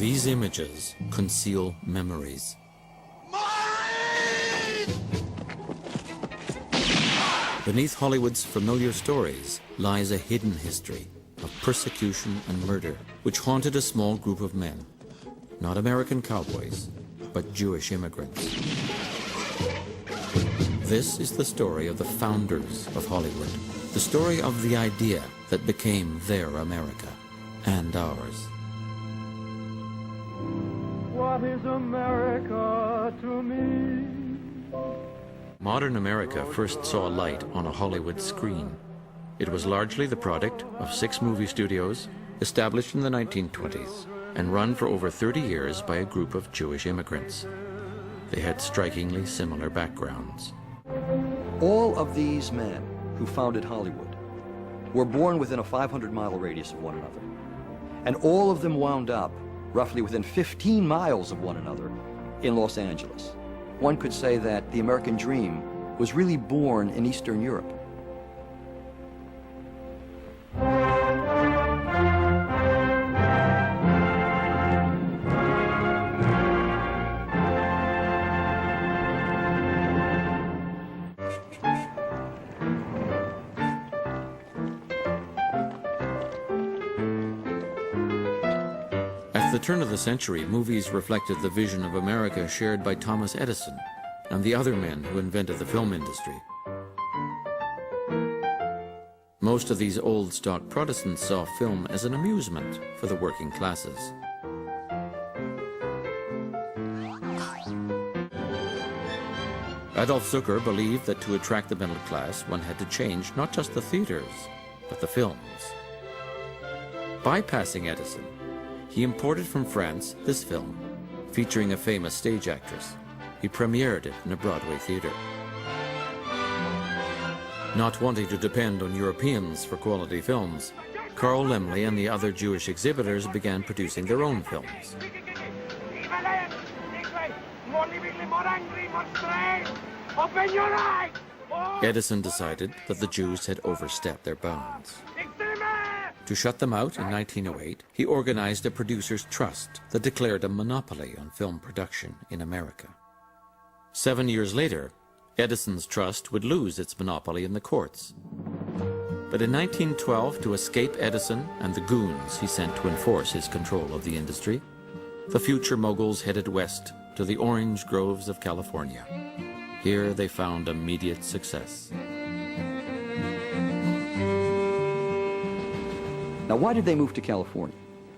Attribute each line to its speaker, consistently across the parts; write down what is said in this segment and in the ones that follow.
Speaker 1: These images conceal memories. Beneath Hollywood's familiar stories lies a hidden history of persecution and murder which haunted a small group of men, not American cowboys, but Jewish immigrants. This is the story of the founders of Hollywood, the story of the idea that became their America and ours.
Speaker 2: What is America to me?
Speaker 1: Modern America first saw light on a Hollywood screen. It was largely the product of 6 movie studios established in the 1920s and run for over 30 years by a group of Jewish immigrants. They had strikingly similar backgrounds.
Speaker 3: All of these men who founded Hollywood were born within a 500-mile radius of one another. And all of them wound up roughly within 15 miles of one another in Los Angeles. One could say that the American dream was really born in Eastern Europe.
Speaker 1: At the turn of the century, movies reflected the vision of America shared by Thomas Edison and the other men who invented the film industry. Most of these old stock Protestants saw film as an amusement for the working classes. Adolf Zucker believed that to attract the middle class, one had to change not just the theaters, but the films. Bypassing Edison, he imported from France this film, featuring a famous stage actress. He premiered it in a Broadway theater. Not wanting to depend on Europeans for quality films, Carl Laemmle and the other Jewish exhibitors began producing their own films. Edison decided that the Jews had overstepped their bounds. To shut them out in 1908, he organized a producers' trust that declared a monopoly on film production in America. 7 years later, Edison's trust would lose its monopoly in the courts. But in 1912, to escape Edison and the goons he sent to enforce his control of the industry, the future moguls headed west to the orange groves of California. Here they found immediate success.
Speaker 3: Now, why did they move to California?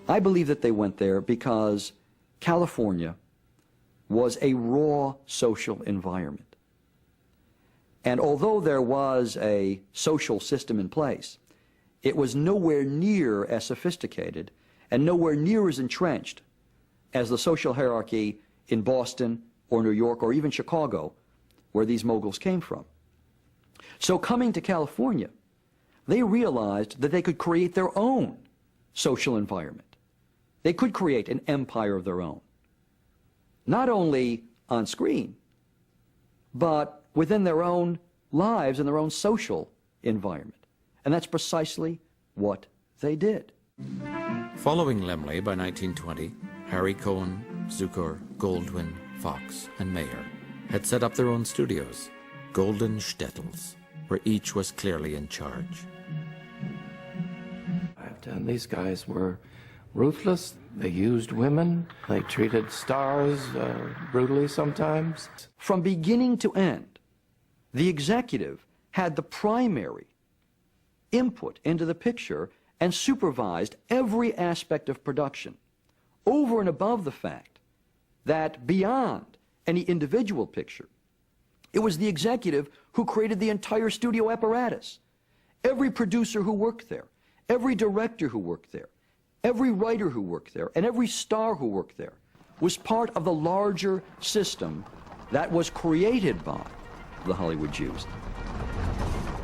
Speaker 3: I believe that they went there because California was a raw social environment. And although there was a social system in place, it was nowhere near as sophisticated and nowhere near as entrenched as the social hierarchy in Boston or New York or even Chicago, where these moguls came from. So coming to California, they realized that they could create their own social environment. They could create an empire of their own, not only on screen, but within their own lives and their own social environment. And that's precisely what they did.
Speaker 1: Following Laemmle by 1920, Harry Cohen, Zucker, Goldwyn, Fox, and Mayer had set up their own studios, golden shtetls, where each was clearly in charge.
Speaker 4: And these guys were ruthless. They used women. They treated stars brutally sometimes.
Speaker 3: From beginning to end, the executive had the primary input into the picture and supervised every aspect of production, over and above the fact that beyond any individual picture, it was the executive who created the entire studio apparatus. Every producer who worked there, every director who worked there, every writer who worked there, and every star who worked there was part of the larger system that was created by the Hollywood Jews.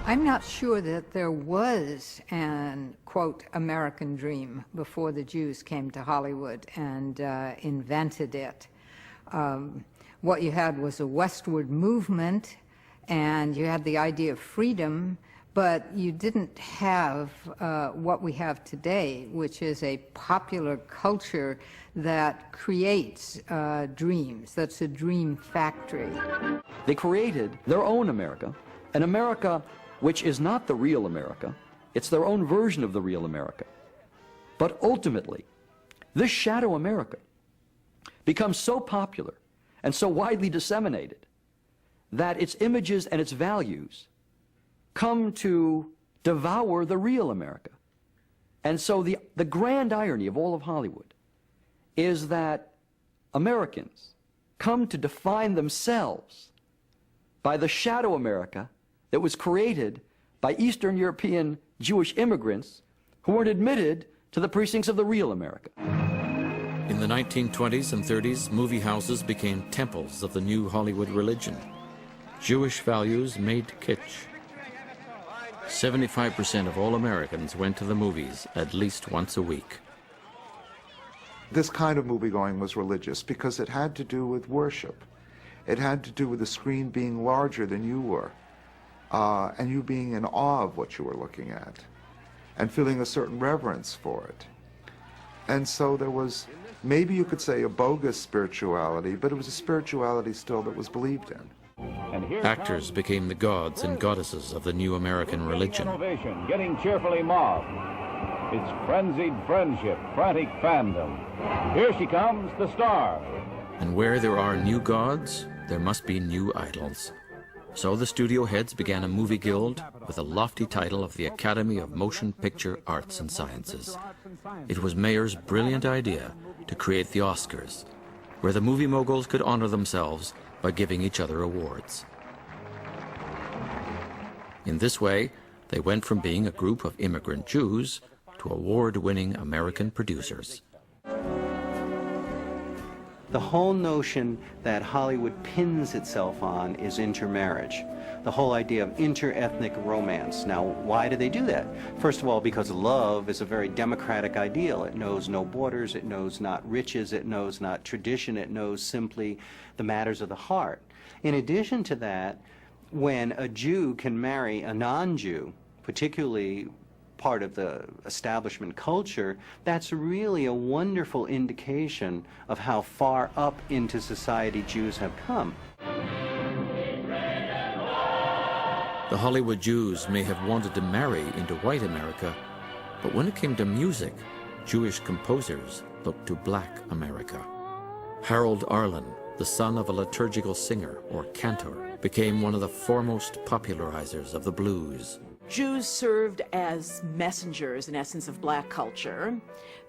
Speaker 5: I'm not sure that there was an, quote, American dream before the Jews came to Hollywood and invented it. What you had was a westward movement, and you had the idea of freedom, But you didn't have what we have today, which is a popular culture that creates dreams. That's a dream factory.
Speaker 3: They created their own America, an America which is not the real America. It's their own version of the real America. But ultimately, this shadow America becomes so popular and so widely disseminated that its images and its values come to devour the real America. And so the grand irony of all of Hollywood is that Americans come to define themselves by the shadow America that was created by Eastern European Jewish immigrants who weren't admitted to the precincts of the real America.
Speaker 1: In the 1920s and 30s, movie houses became temples of the new Hollywood religion. Jewish values made kitsch. 75% of all Americans went to the movies at least once a week.
Speaker 6: This kind of movie-going was religious because it had to do with worship. It had to do with the screen being larger than you were, and you being in awe of what you were looking at, and feeling a certain reverence for it. And so there was, maybe you could say, a bogus spirituality, but it was a spirituality still that was believed in.
Speaker 1: Actors became the gods and goddesses of the new American religion.
Speaker 7: Innovation, getting cheerfully mobbed. It's frenzied friendship, frantic fandom. Here she comes, the star.
Speaker 1: And where there are new gods, there must be new idols. So the studio heads began a movie guild with the lofty title of the Academy of Motion Picture Arts and Sciences. It was Mayer's brilliant idea to create the Oscars, where the movie moguls could honor themselves by giving each other awards. In this way, they went from being a group of immigrant Jews to award-winning American producers.
Speaker 8: The whole notion that Hollywood pins itself on is intermarriage. The whole idea of inter-ethnic romance. Now, why do they do that? First of all, because love is a very democratic ideal. It knows no borders, it knows not riches, it knows not tradition, it knows simply the matters of the heart. In addition to that, when a Jew can marry a non-Jew, particularly part of the establishment culture, that's really a wonderful indication of how far up into society Jews have come.
Speaker 1: The Hollywood Jews may have wanted to marry into white America, but when it came to music, Jewish composers looked to black America. Harold Arlen, the son of a liturgical singer or cantor, became one of the foremost popularizers of the blues.
Speaker 9: Jews served as messengers, in essence, of black culture.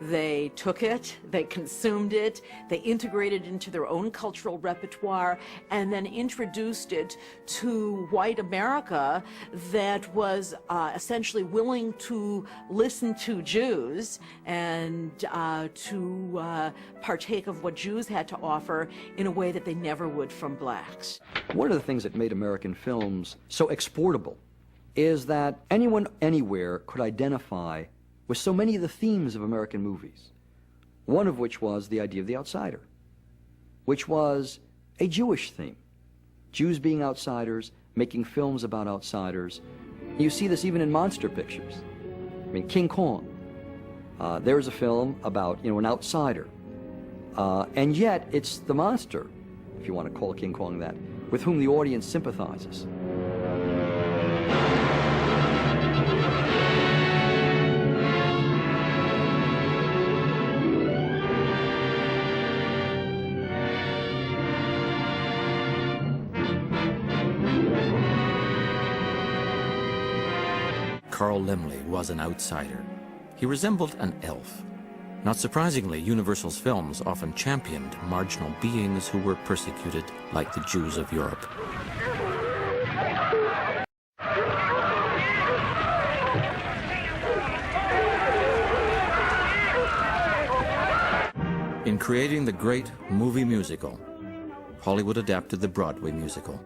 Speaker 9: They took it, they consumed it, they integrated it into their own cultural repertoire, and then introduced it to white America that was essentially willing to listen to Jews and to partake of what Jews had to offer in a way that they never would from blacks.
Speaker 3: One of the things that made American films so exportable is that anyone, anywhere could identify with so many of the themes of American movies, one of which was the idea of the outsider, which was a Jewish theme. Jews being outsiders, making films about outsiders. You see this even in monster pictures. I mean, King Kong. There's a film about, an outsider. And yet, it's the monster, if you want to call King Kong that, with whom the audience sympathizes.
Speaker 1: Carl Laemmle was an outsider. He resembled an elf. Not surprisingly, Universal's films often championed marginal beings who were persecuted, like the Jews of Europe. In creating the great movie musical, Hollywood adapted the Broadway musical,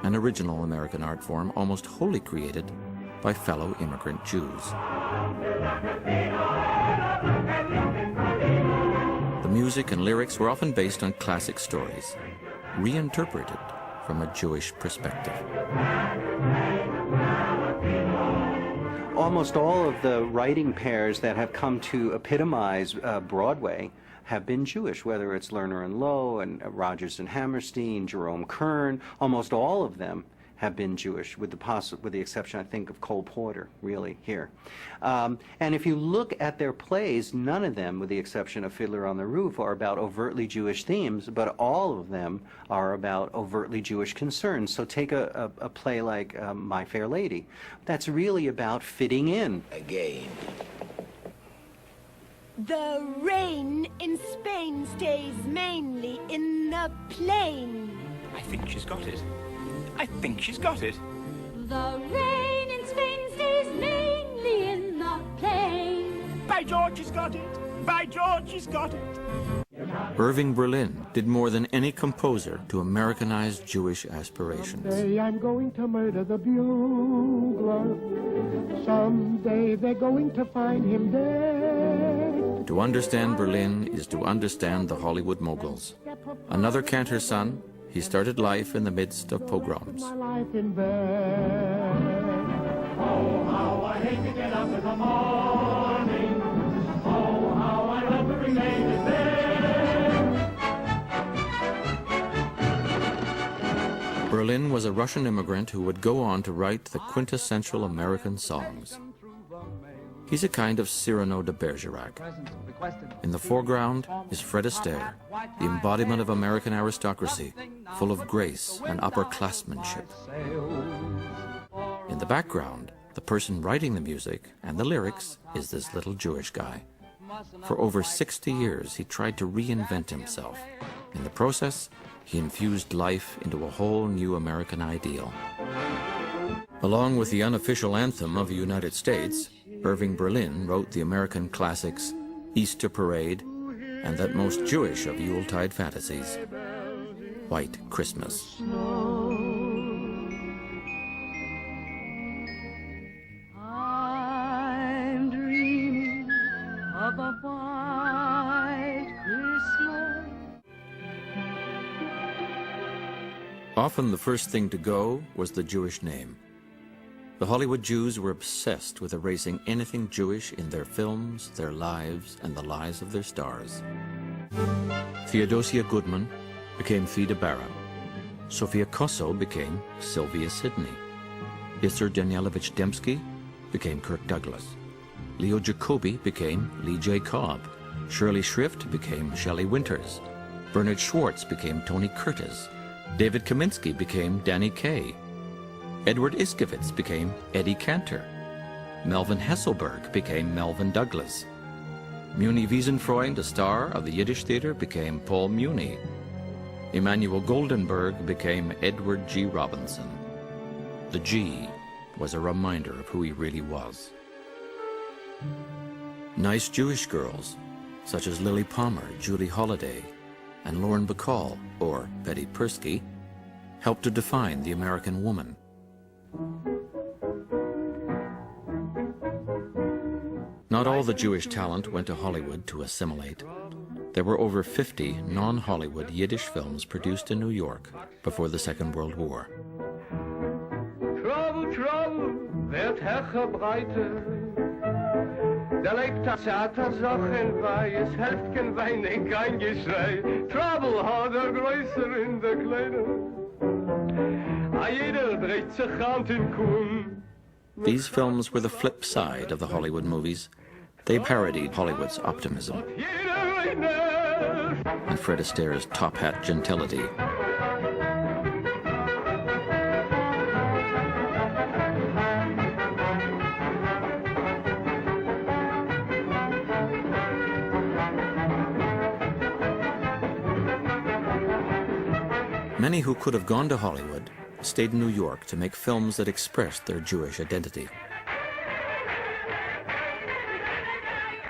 Speaker 1: an original American art form almost wholly created by fellow immigrant Jews. The music and lyrics were often based on classic stories, reinterpreted from a Jewish perspective.
Speaker 8: almost all of the writing pairs that have come to epitomize Broadway have been Jewish, whether it's Lerner and Loewe and Rodgers and Hammerstein, Jerome Kern. Almost all of them have been Jewish, with the exception, I think, of Cole Porter, really, here. And if you look at their plays, none of them, with the exception of Fiddler on the Roof, are about overtly Jewish themes, but all of them are about overtly Jewish concerns. So take a play like My Fair Lady. That's really about fitting in.
Speaker 10: Again.
Speaker 11: The rain in Spain stays mainly in the plain.
Speaker 10: I think she's got it. I think she's got it.
Speaker 11: The rain in Spain stays mainly in the plain.
Speaker 10: By George, she's got it. By George, she's got it.
Speaker 1: Irving Berlin did more than any composer to Americanize Jewish aspirations.
Speaker 2: Someday I'm going to murder the bugler. Someday they're going to find him dead.
Speaker 1: To understand Berlin is to understand the Hollywood moguls. Another cantor's son, he started life in the midst of pogroms.
Speaker 2: My life in bed. Oh, how I hate to get up in the morning. Oh, how I love to remain in bed.
Speaker 1: Berlin was a Russian immigrant who would go on to write the quintessential American songs. He's a kind of Cyrano de Bergerac. In the foreground is Fred Astaire, the embodiment of American aristocracy, full of grace and upperclassmanship. In the background, the person writing the music and the lyrics is this little Jewish guy. For over 60 years, he tried to reinvent himself. In the process, he infused life into a whole new American ideal. Along with the unofficial anthem of the United States, Irving Berlin wrote the American classics Easter Parade and that most Jewish of Yuletide fantasies, White Christmas.
Speaker 11: I'm dreaming of a white Christmas.
Speaker 1: Often the first thing to go was the Jewish name. The Hollywood Jews were obsessed with erasing anything Jewish in their films, their lives, and the lives of their stars. Theodosia Goodman became Theda Bara. Sofia Kosso became Sylvia Sidney. Isser Danielovich Dembski became Kirk Douglas. Leo Jacobi became Lee J. Cobb. Shirley Shrift became Shelley Winters. Bernard Schwartz became Tony Curtis. David Kaminsky became Danny Kaye. Edward Iskevitz became Eddie Cantor. Melvin Hesselberg became Melvin Douglas. Muni Wiesenfreund, a star of the Yiddish theater, became Paul Muni. Emmanuel Goldenberg became Edward G. Robinson. The G was a reminder of who he really was. Nice Jewish girls, such as Lily Palmer, Julie Holliday, and Lauren Bacall, or Betty Persky, helped to define the American woman. Not all the Jewish talent went to Hollywood to assimilate. There were over 50 non-Hollywood Yiddish films produced in New York before the Second World War.
Speaker 2: Trouble, trouble, wird Hecher breite. Da lebt das Sachen bei, es helft kein Wein, kein Geschrei. Trouble hat größer in der Kleine. A jeder dreht sich Hand in Kuhn.
Speaker 1: These films were the flip side of the Hollywood movies. They parodied Hollywood's optimism and Fred Astaire's top-hat gentility. Many who could have gone to Hollywood stayed in New York to make films that expressed their Jewish identity.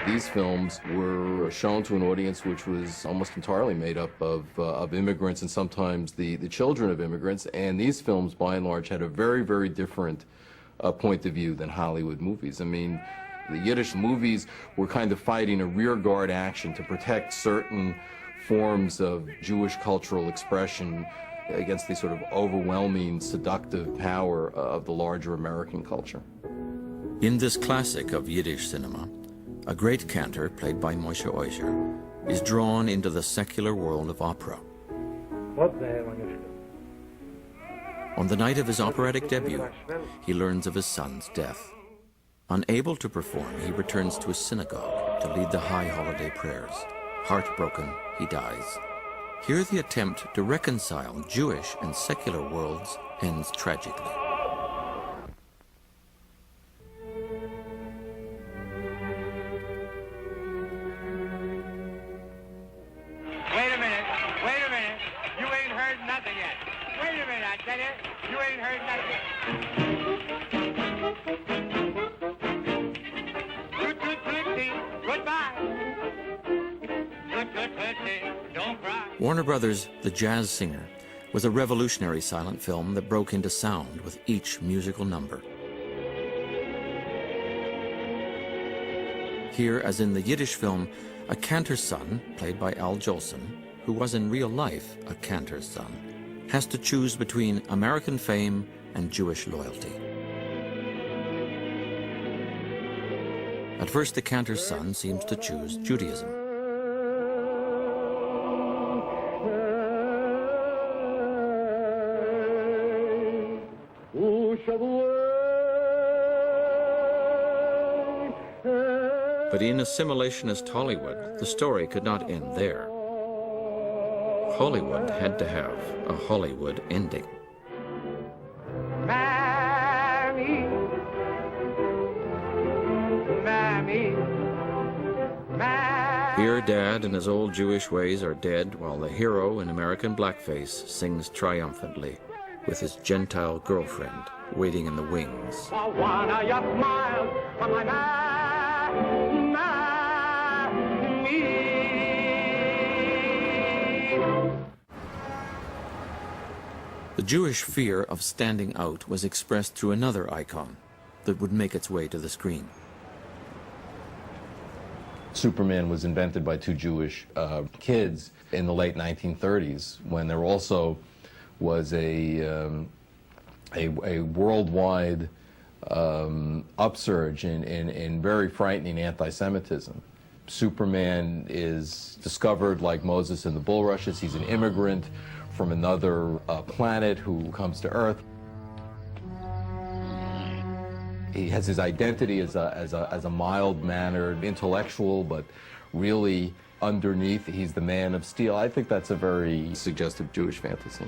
Speaker 12: These films were shown to an audience which was almost entirely made up of immigrants and sometimes the children of immigrants, and these films, by and large, had a very, very different point of view than Hollywood movies. I mean, the Yiddish movies were kind of fighting a rearguard action to protect certain forms of Jewish cultural expression against the sort of overwhelming, seductive power of the larger American culture.
Speaker 1: In this classic of Yiddish cinema, a great cantor, played by Moshe Oisher, is drawn into the secular world of opera. On the night of his operatic debut, he learns of his son's death. Unable to perform, he returns to his synagogue to lead the high holiday prayers. Heartbroken, he dies. Here the attempt to reconcile Jewish and secular worlds ends tragically.
Speaker 2: Wait a minute. You ain't heard nothing yet. Wait a minute, I tell you. You ain't heard nothing. Goodbye. Don't cry.
Speaker 1: Warner Brothers' The Jazz Singer was a revolutionary silent film that broke into sound with each musical number. Here, as in the Yiddish film, a cantor's son, played by Al Jolson, who was in real life a cantor's son, has to choose between American fame and Jewish loyalty. At first, the cantor's son seems to choose Judaism. But in assimilationist Hollywood, the story could not end there. Hollywood had to have a Hollywood ending.
Speaker 2: Mammy.
Speaker 1: Here, Dad and his old Jewish ways are dead, while the hero in American blackface sings triumphantly with his Gentile girlfriend waiting in the wings. The Jewish fear of standing out was expressed through another icon that would make its way to the screen.
Speaker 12: Superman was invented by two Jewish kids in the late 1930s, when there also was a worldwide upsurge in very frightening anti-Semitism. Superman is discovered like Moses in the bulrushes. He's an immigrant from another planet who comes to Earth. He has his identity as a mild-mannered intellectual, but really underneath he's the man of steel. I think that's a very suggestive Jewish fantasy.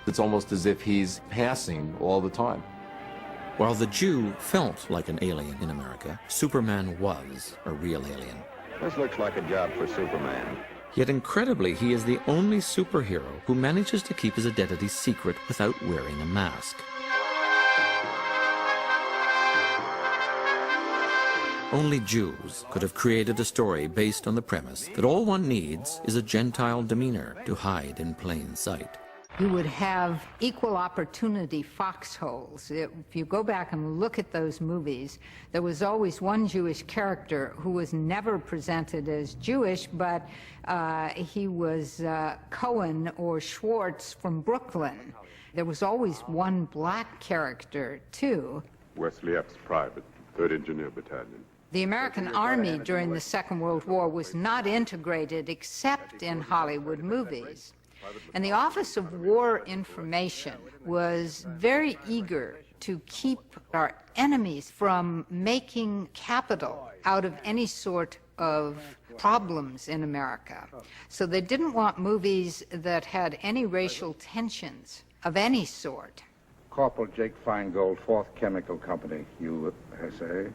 Speaker 12: It's almost as if he's passing all the time.
Speaker 1: While the Jew felt like an alien in America, Superman was a real alien.
Speaker 13: This looks like a job for Superman.
Speaker 1: Yet incredibly, he is the only superhero who manages to keep his identity secret without wearing a mask. Only Jews could have created a story based on the premise that all one needs is a Gentile demeanor to hide in plain sight.
Speaker 5: You would have equal opportunity foxholes. If you go back and look at those movies, there was always one Jewish character who was never presented as Jewish, but he was Cohen or Schwartz from Brooklyn. There was always one black character, too.
Speaker 14: Wesley Epps, Private, 3rd Engineer Battalion.
Speaker 5: The American Army during the Second World War was not integrated except in Hollywood movies. And the Office of War Information was very eager to keep our enemies from making capital out of any sort of problems in America. So they didn't want movies that had any racial tensions of any sort.
Speaker 15: Corporal Jake Feingold, 4th Chemical Company, USA.